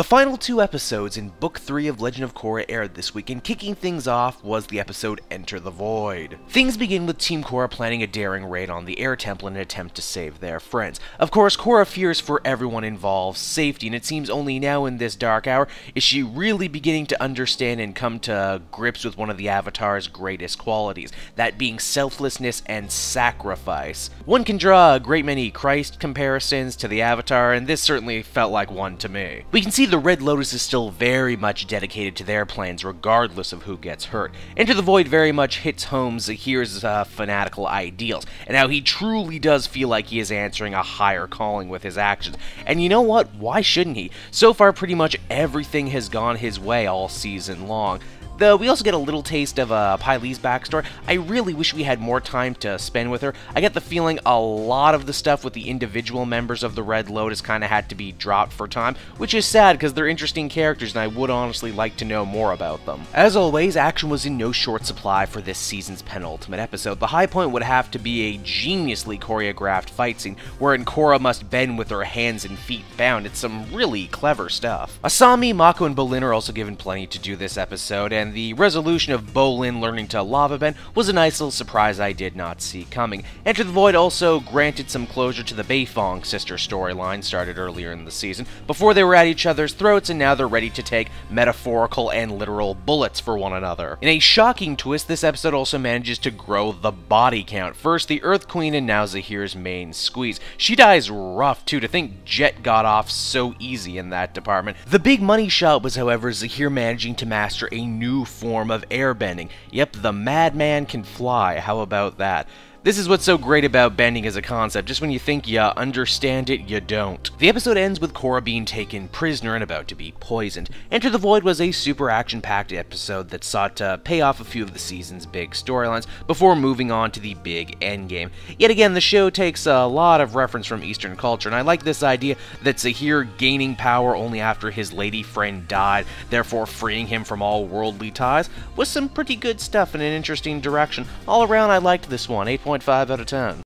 The final two episodes in Book 3 of Legend of Korra aired this week, and kicking things off was the episode Enter the Void. Things begin with Team Korra planning a daring raid on the Air Temple in an attempt to save their friends. Of course, Korra fears for everyone involved's safety, and it seems only now in this dark hour is she really beginning to understand and come to grips with one of the Avatar's greatest qualities, that being selflessness and sacrifice. One can draw a great many Christ comparisons to the Avatar, and this certainly felt like one to me. We can see the Red Lotus is still very much dedicated to their plans regardless of who gets hurt. Enter the Void very much hits home Zahir's fanatical ideals, and how he truly does feel like he is answering a higher calling with his actions. And you know what? Why shouldn't he? So far, pretty much everything has gone his way all season long. Though we also get a little taste of Pai Li's backstory. I really wish we had more time to spend with her. I get the feeling a lot of the stuff with the individual members of the Red Lotus kind of had to be dropped for time, which is sad because they're interesting characters and I would honestly like to know more about them. As always, action was in no short supply for this season's penultimate episode. The high point would have to be a geniusly choreographed fight scene wherein Korra must bend with her hands and feet bound. It's some really clever stuff. Asami, Mako, and Bolin are also given plenty to do this episode, and the resolution of Bolin learning to lava bend was a nice little surprise I did not see coming. Enter the Void also granted some closure to the Beifong sister storyline started earlier in the season. Before they were at each other's throats, and now they're ready to take metaphorical and literal bullets for one another. In a shocking twist, this episode also manages to grow the body count. First the Earth Queen and now Zahir's main squeeze. She dies rough too, to think Jet got off so easy in that department. The big money shot was, however, Zahir managing to master a new form of airbending. Yep, the madman can fly. How about that? This is what's so great about bending as a concept. Just when you think you understand it, you don't. The episode ends with Korra being taken prisoner and about to be poisoned. Enter the Void was a super action-packed episode that sought to pay off a few of the season's big storylines before moving on to the big endgame. Yet again, the show takes a lot of reference from Eastern culture, and I like this idea that Zahir gaining power only after his lady friend died, therefore freeing him from all worldly ties, was some pretty good stuff in an interesting direction. All around, I liked this one. 8.5 out of 10.